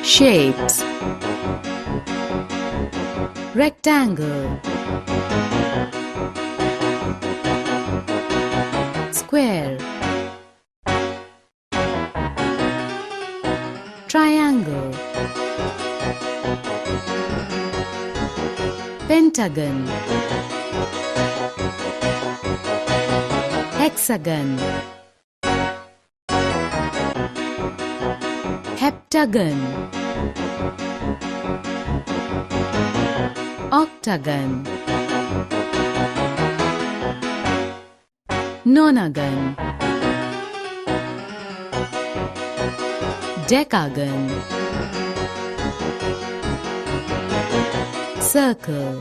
Shapes. Rectangle, square, triangle, pentagon, hexagon, heptagon, octagon, nonagon, decagon, circle,